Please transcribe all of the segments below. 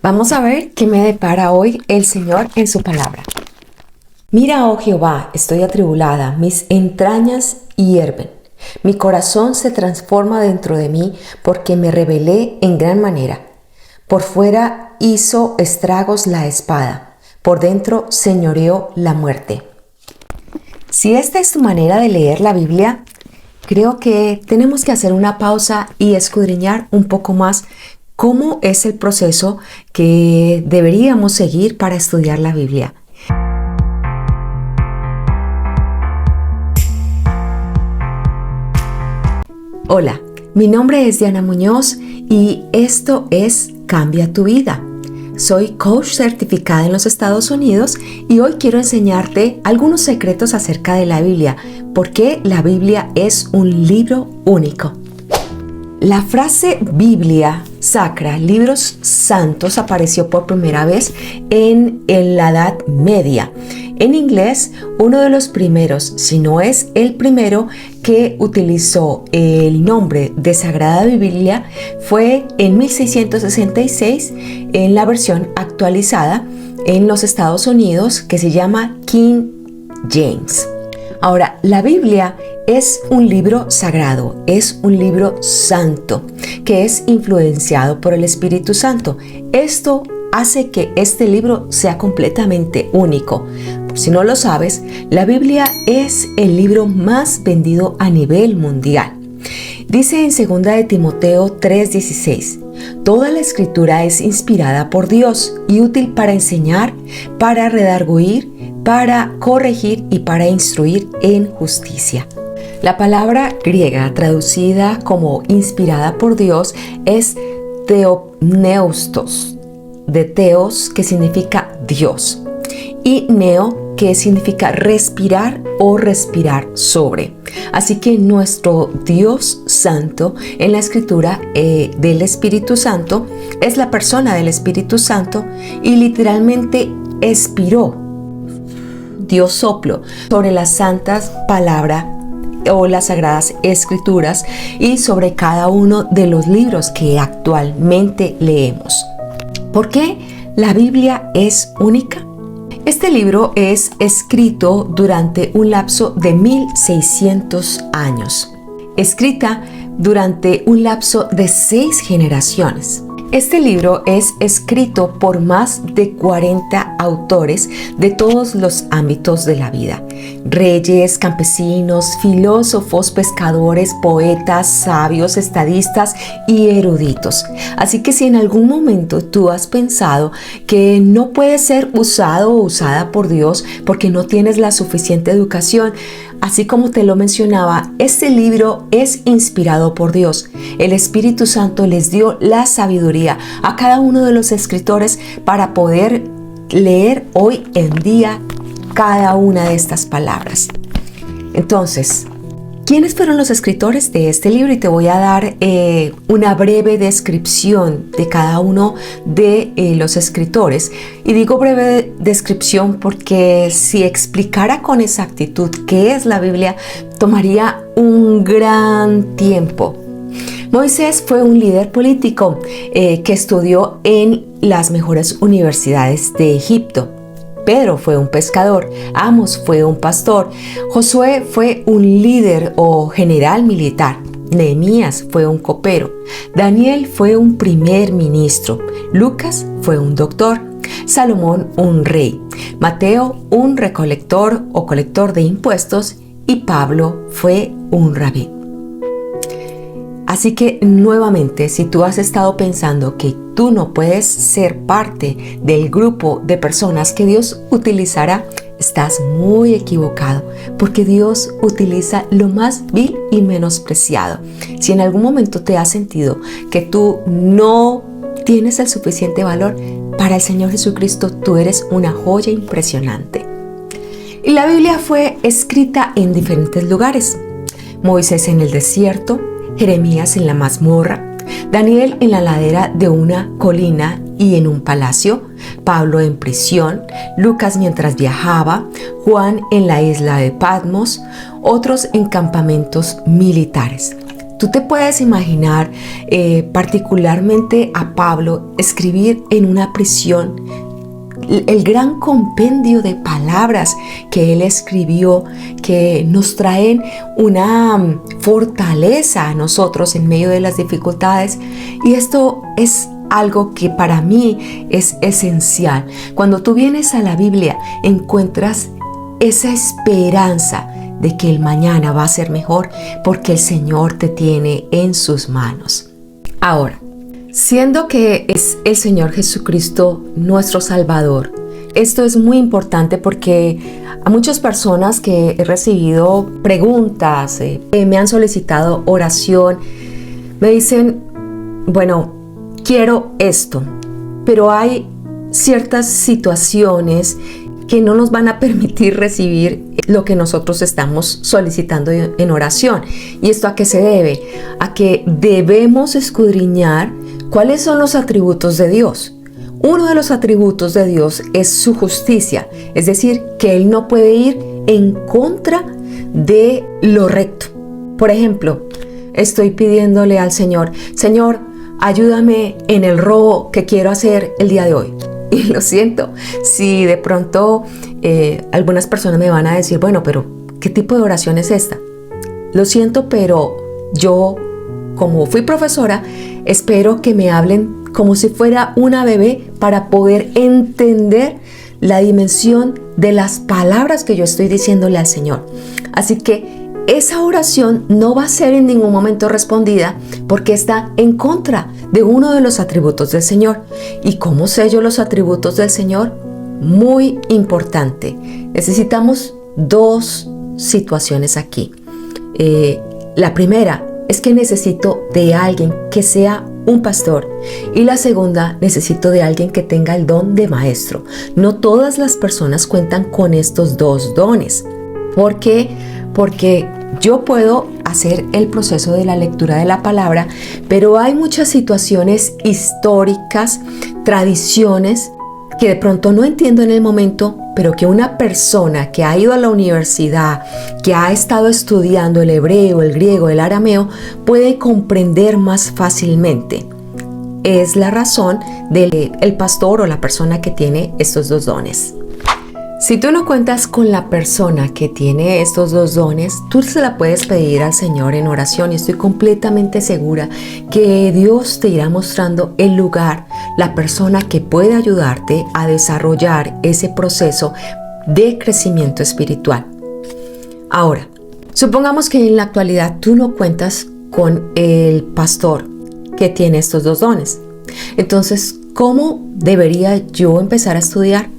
Vamos a ver qué me depara hoy el Señor en su palabra. Mira, oh Jehová, estoy atribulada, mis entrañas hierven. Mi corazón se transforma dentro de mí porque me rebelé en gran manera. Por fuera hizo estragos la espada, por dentro señoreó la muerte. Si esta es tu manera de leer la Biblia, creo que tenemos que hacer una pausa y escudriñar un poco más cómo es el proceso que deberíamos seguir para estudiar la Biblia. Hola, mi nombre es Diana Muñoz y esto es Cambia tu Vida. Soy coach certificada en los Estados Unidos y hoy quiero enseñarte algunos secretos acerca de la Biblia, porque la Biblia es un libro único. La frase Biblia sacra, libros santos, apareció por primera vez en la Edad Media. En inglés, uno de los primeros, si no es el primero, que utilizó el nombre de Sagrada Biblia fue en 1666 en la versión actualizada en los Estados Unidos, que se llama King James. Ahora, la Biblia es un libro sagrado, es un libro santo, que es influenciado por el Espíritu Santo. Esto hace que este libro sea completamente único. Por si no lo sabes, la Biblia es el libro más vendido a nivel mundial. Dice en 2 de Timoteo 3:16, toda la escritura es inspirada por Dios y útil para enseñar, para redarguir, para corregir y para instruir en justicia. La palabra griega traducida como inspirada por Dios es theopneustos, de theos, que significa Dios, y neo, que significa respirar o respirar sobre. Así que nuestro Dios Santo en la escritura del Espíritu Santo es la persona del Espíritu Santo y literalmente expiró, dio soplo sobre las santas palabras o las sagradas escrituras y sobre cada uno de los libros que actualmente leemos. ¿Por qué la Biblia es única? Este libro es escrito durante un lapso de 1600 años, escrita durante un lapso de 6 generaciones. Este libro es escrito por más de 40 autores de todos los ámbitos de la vida. Reyes, campesinos, filósofos, pescadores, poetas, sabios, estadistas y eruditos. Así que si en algún momento tú has pensado que no puedes ser usado o usada por Dios porque no tienes la suficiente educación, así como te lo mencionaba, este libro es inspirado por Dios. El Espíritu Santo les dio la sabiduría a cada uno de los escritores para poder leer hoy en día cada una de estas palabras. Entonces, ¿quiénes fueron los escritores de este libro? Y te voy a dar una breve descripción de cada uno de los escritores. Y digo breve descripción porque si explicara con exactitud qué es la Biblia, tomaría un gran tiempo. Moisés fue un líder político que estudió en las mejores universidades de Egipto. Pedro fue un pescador, Amos fue un pastor, Josué fue un líder o general militar, Nehemías fue un copero, Daniel fue un primer ministro, Lucas fue un doctor, Salomón un rey, Mateo un recolector o colector de impuestos y Pablo fue un rabí. Así que nuevamente, si tú has estado pensando que tú no puedes ser parte del grupo de personas que Dios utilizará, estás muy equivocado, porque Dios utiliza lo más vil y menospreciado. Si en algún momento te has sentido que tú no tienes el suficiente valor, para el Señor Jesucristo tú eres una joya impresionante. Y la Biblia fue escrita en diferentes lugares. Moisés en el desierto, Jeremías en la mazmorra, Daniel en la ladera de una colina y en un palacio, Pablo en prisión, Lucas mientras viajaba, Juan en la isla de Patmos, otros en campamentos militares. Tú te puedes imaginar particularmente a Pablo escribir en una prisión el gran compendio de palabras que él escribió, que nos traen una fortaleza a nosotros en medio de las dificultades. Y esto es algo que para mí es esencial. Cuando tú vienes a la Biblia, encuentras esa esperanza de que el mañana va a ser mejor porque el Señor te tiene en sus manos. Ahora, siendo que es el Señor Jesucristo nuestro Salvador, esto es muy importante porque a muchas personas que he recibido preguntas, me han solicitado oración, me dicen, bueno, quiero esto, pero hay ciertas situaciones que no nos van a permitir recibir lo que nosotros estamos solicitando en oración. ¿Y esto a qué se debe? A que debemos escudriñar cuáles son los atributos de Dios. Uno de los atributos de Dios es su justicia, es decir, que Él no puede ir en contra de lo recto. Por ejemplo, estoy pidiéndole al Señor, Señor, ayúdame en el robo que quiero hacer el día de hoy. Y lo siento, si de pronto algunas personas me van a decir, bueno, pero ¿qué tipo de oración es esta? Lo siento, pero yo, como fui profesora, espero que me hablen como si fuera una bebé para poder entender la dimensión de las palabras que yo estoy diciéndole al Señor. Así que esa oración no va a ser en ningún momento respondida porque está en contra de uno de los atributos del Señor. ¿Y cómo sé yo los atributos del Señor? Muy importante. Necesitamos dos situaciones aquí. La primera es que necesito de alguien que sea un pastor, y la segunda, necesito de alguien que tenga el don de maestro. No todas las personas cuentan con estos dos dones. ¿Por qué? Porque yo puedo hacer el proceso de la lectura de la palabra, pero hay muchas situaciones históricas, tradiciones que de pronto no entiendo en el momento, pero que una persona que ha ido a la universidad, que ha estado estudiando el hebreo, el griego, el arameo, puede comprender más fácilmente. Es la razón del pastor o la persona que tiene estos dos dones. Si tú no cuentas con la persona que tiene estos dos dones, tú se la puedes pedir al Señor en oración y estoy completamente segura que Dios te irá mostrando el lugar, la persona que puede ayudarte a desarrollar ese proceso de crecimiento espiritual. Ahora, supongamos que en la actualidad tú no cuentas con el pastor que tiene estos dos dones. Entonces, ¿cómo debería yo empezar a estudiar?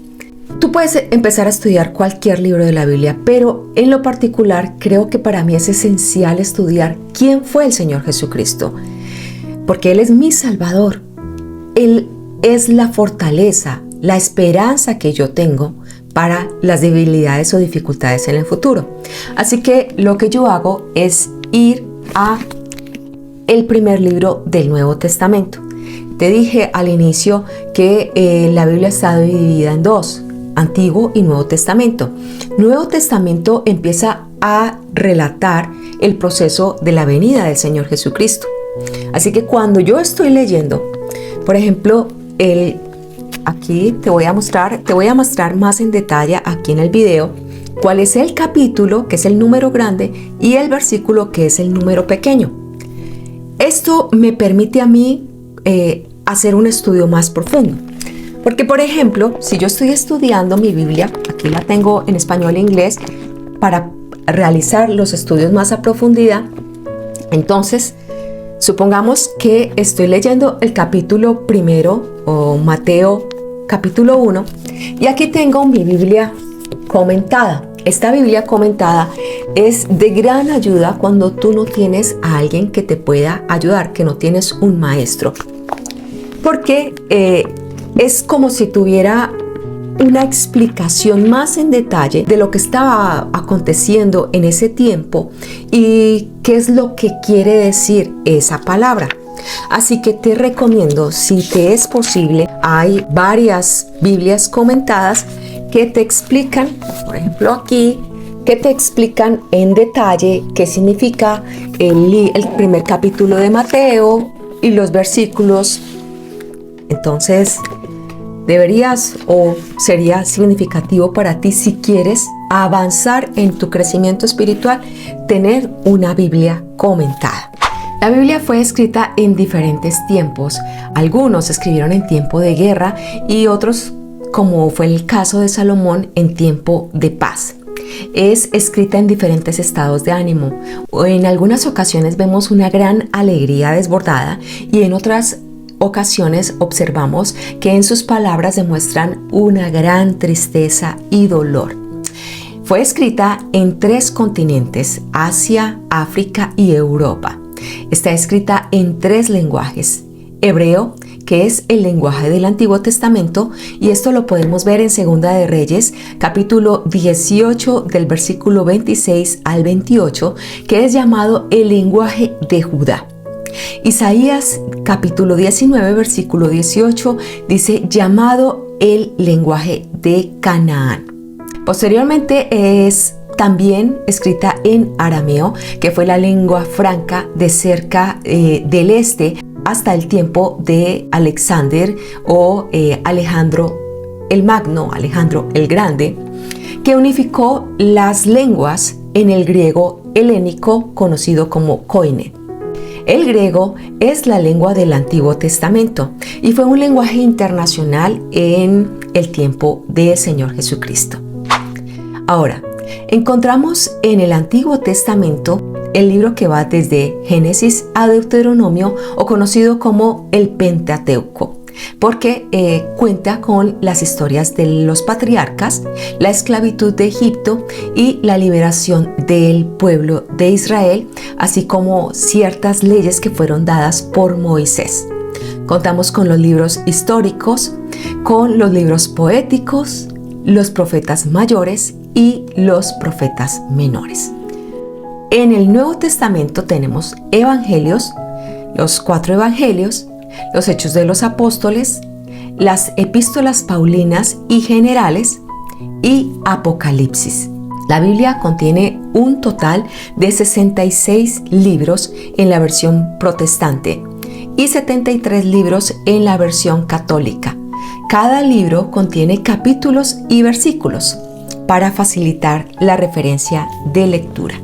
Tú puedes empezar a estudiar cualquier libro de la Biblia, pero en lo particular creo que para mí es esencial estudiar quién fue el Señor Jesucristo, porque Él es mi Salvador. Él es la fortaleza, la esperanza que yo tengo para las debilidades o dificultades en el futuro. Así que lo que yo hago es ir a el primer libro del Nuevo Testamento. Te dije al inicio que la Biblia está dividida en dos, Antiguo y Nuevo Testamento. Nuevo Testamento empieza a relatar el proceso de la venida del Señor Jesucristo. Así que cuando yo estoy leyendo, por ejemplo, aquí te voy a mostrar más en detalle aquí en el video cuál es el capítulo, que es el número grande, y el versículo, que es el número pequeño. Esto me permite a mí hacer un estudio más profundo. Porque, por ejemplo, si yo estoy estudiando mi Biblia, aquí la tengo en español e inglés, para realizar los estudios más a profundidad, entonces, supongamos que estoy leyendo el capítulo primero, o Mateo capítulo 1, y aquí tengo mi Biblia comentada. Esta Biblia comentada es de gran ayuda cuando tú no tienes a alguien que te pueda ayudar, que no tienes un maestro. Porque es como si tuviera una explicación más en detalle de lo que estaba aconteciendo en ese tiempo y qué es lo que quiere decir esa palabra. Así que te recomiendo, si te es posible, hay varias Biblias comentadas que te explican, por ejemplo aquí, que te explican en detalle qué significa el primer capítulo de Mateo y los versículos. Entonces, deberías o sería significativo para ti, si quieres avanzar en tu crecimiento espiritual, tener una Biblia comentada. La Biblia fue escrita en diferentes tiempos. Algunos escribieron en tiempo de guerra y otros, como fue el caso de Salomón, en tiempo de paz. Es escrita en diferentes estados de ánimo. En algunas ocasiones vemos una gran alegría desbordada y en otras ocasiones observamos que en sus palabras demuestran una gran tristeza y dolor. Fue escrita en 3 continentes: Asia, África y Europa. Está escrita en 3 lenguajes: hebreo, que es el lenguaje del Antiguo Testamento, y esto lo podemos ver en Segunda de Reyes, capítulo 18, del versículo 26 al 28, que es llamado el lenguaje de Judá. Isaías, capítulo 19, versículo 18, dice llamado el lenguaje de Canaán. Posteriormente es también escrita en arameo, que fue la lengua franca de cerca del este hasta el tiempo de Alexander o Alejandro el Magno, Alejandro el Grande, que unificó las lenguas en el griego helénico conocido como Koine. El griego es la lengua del Antiguo Testamento y fue un lenguaje internacional en el tiempo del Señor Jesucristo. Ahora, encontramos en el Antiguo Testamento el libro que va desde Génesis a Deuteronomio, o conocido como el Pentateuco, porque cuenta con las historias de los patriarcas, la esclavitud de Egipto y la liberación del pueblo de Israel, así como ciertas leyes que fueron dadas por Moisés. Contamos con los libros históricos, con los libros poéticos, los profetas mayores y los profetas menores. En el Nuevo Testamento tenemos evangelios, los 4 evangelios, los Hechos de los Apóstoles, las epístolas paulinas y generales y Apocalipsis. La Biblia contiene un total de 66 libros en la versión protestante y 73 libros en la versión católica. Cada libro contiene capítulos y versículos para facilitar la referencia de lectura.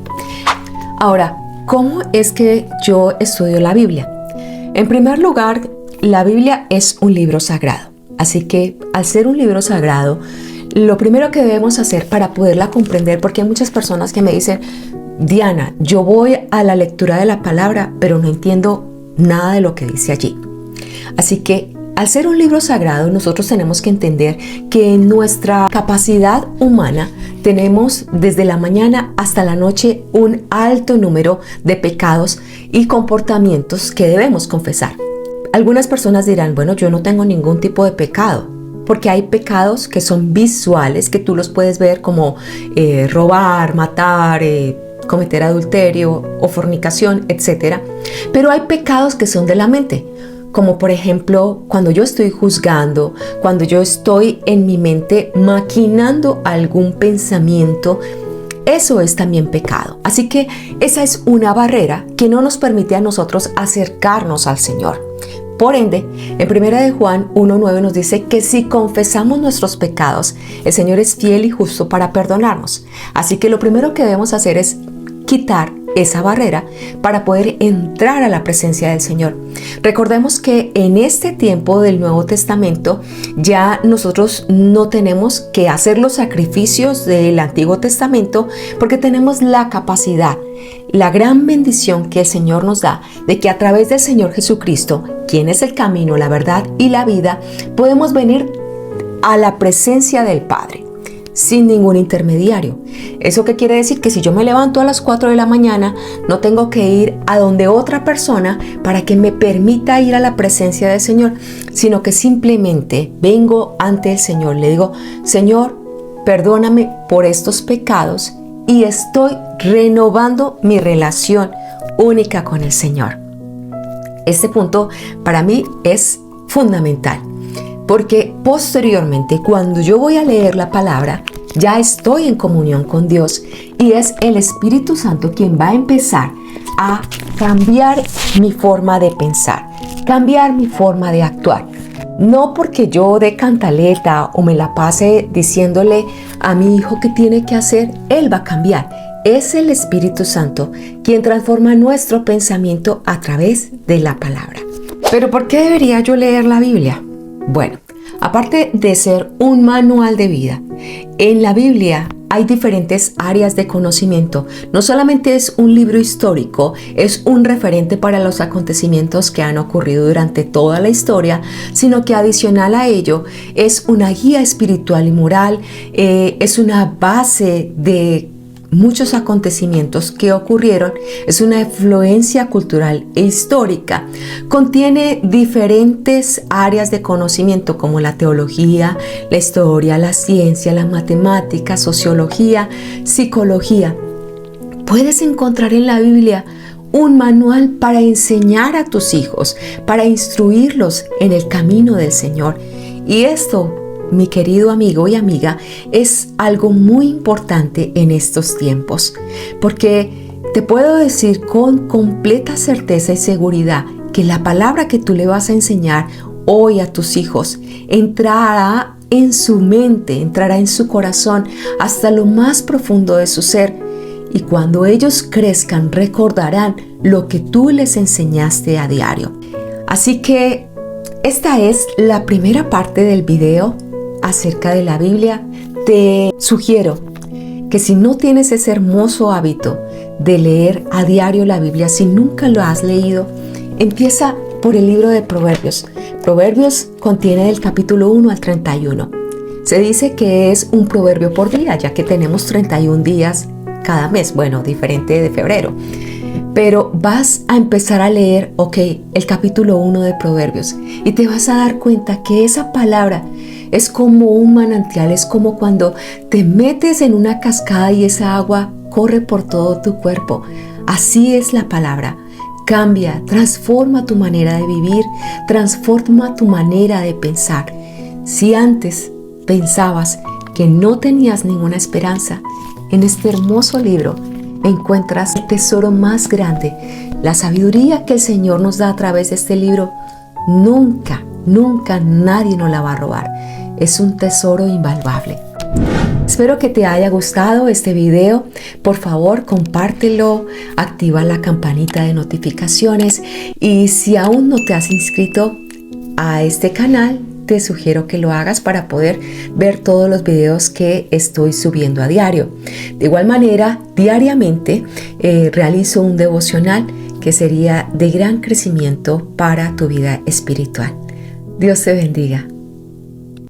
Ahora, ¿cómo es que yo estudio la Biblia? En primer lugar, la Biblia es un libro sagrado. Así que, al ser un libro sagrado, lo primero que debemos hacer para poderla comprender, porque hay muchas personas que me dicen: Diana, yo voy a la lectura de la palabra, pero no entiendo nada de lo que dice allí. Así que, al ser un libro sagrado, nosotros tenemos que entender que en nuestra capacidad humana tenemos desde la mañana hasta la noche un alto número de pecados y comportamientos que debemos confesar. Algunas personas dirán: bueno, yo no tengo ningún tipo de pecado, porque hay pecados que son visuales, que tú los puedes ver como robar, matar, cometer adulterio o fornicación, etc. Pero hay pecados que son de la mente, como por ejemplo cuando yo estoy juzgando, cuando yo estoy en mi mente maquinando algún pensamiento. Eso es también pecado. Así que esa es una barrera que no nos permite a nosotros acercarnos al Señor. Por ende, en 1 de Juan 1:9 nos dice que si confesamos nuestros pecados, el Señor es fiel y justo para perdonarnos. Así que lo primero que debemos hacer es quitar esa barrera para poder entrar a la presencia del Señor. Recordemos que en este tiempo del Nuevo Testamento ya nosotros no tenemos que hacer los sacrificios del Antiguo Testamento, porque tenemos la capacidad, la gran bendición que el Señor nos da de que a través del Señor Jesucristo, quien es el camino, la verdad y la vida, podemos venir a la presencia del Padre sin ningún intermediario. ¿Eso qué quiere decir? Que si yo me levanto a las 4 de la mañana, no tengo que ir a donde otra persona para que me permita ir a la presencia del Señor, sino que simplemente vengo ante el Señor. Le digo: Señor, perdóname por estos pecados, y estoy renovando mi relación única con el Señor. Este punto para mí es fundamental, porque posteriormente, cuando yo voy a leer la palabra, ya estoy en comunión con Dios, y es el Espíritu Santo quien va a empezar a cambiar mi forma de pensar, cambiar mi forma de actuar. No porque yo dé cantaleta o me la pase diciéndole a mi hijo qué tiene que hacer, él va a cambiar. Es el Espíritu Santo quien transforma nuestro pensamiento a través de la palabra. ¿Pero por qué debería yo leer la Biblia? Bueno, aparte de ser un manual de vida, en la Biblia hay diferentes áreas de conocimiento. No solamente es un libro histórico, es un referente para los acontecimientos que han ocurrido durante toda la historia, sino que adicional a ello es una guía espiritual y moral, es una base de muchos acontecimientos que ocurrieron, es una influencia cultural e histórica. Contiene diferentes áreas de conocimiento como la teología, la historia, la ciencia, la matemática, sociología, psicología. Puedes encontrar en la Biblia un manual para enseñar a tus hijos, para instruirlos en el camino del Señor. Y esto, mi querido amigo y amiga, es algo muy importante en estos tiempos, porque te puedo decir con completa certeza y seguridad que la palabra que tú le vas a enseñar hoy a tus hijos entrará en su mente, entrará en su corazón hasta lo más profundo de su ser, y cuando ellos crezcan recordarán lo que tú les enseñaste a diario. Así que esta es la primera parte del video acerca de la Biblia. Te sugiero que si no tienes ese hermoso hábito de leer a diario la Biblia, si nunca lo has leído, empieza por el libro de Proverbios. Proverbios contiene del capítulo 1 al 31. Se dice que es un proverbio por día, ya que tenemos 31 días cada mes, bueno, diferente de febrero. Pero vas a empezar a leer, el capítulo 1 de Proverbios, y te vas a dar cuenta que esa palabra es como un manantial, es como cuando te metes en una cascada y esa agua corre por todo tu cuerpo. Así es la palabra. Cambia, transforma tu manera de vivir, transforma tu manera de pensar. Si antes pensabas que no tenías ninguna esperanza, en este hermoso libro encuentras el tesoro más grande. La sabiduría que el Señor nos da a través de este libro, nunca nadie nos la va a robar. Es un tesoro invaluable. Espero que te haya gustado este video. Por favor, compártelo, activa la campanita de notificaciones, y si aún no te has inscrito a este canal, te sugiero que lo hagas para poder ver todos los videos que estoy subiendo a diario. De igual manera, diariamente realizo un devocional que sería de gran crecimiento para tu vida espiritual. Dios te bendiga.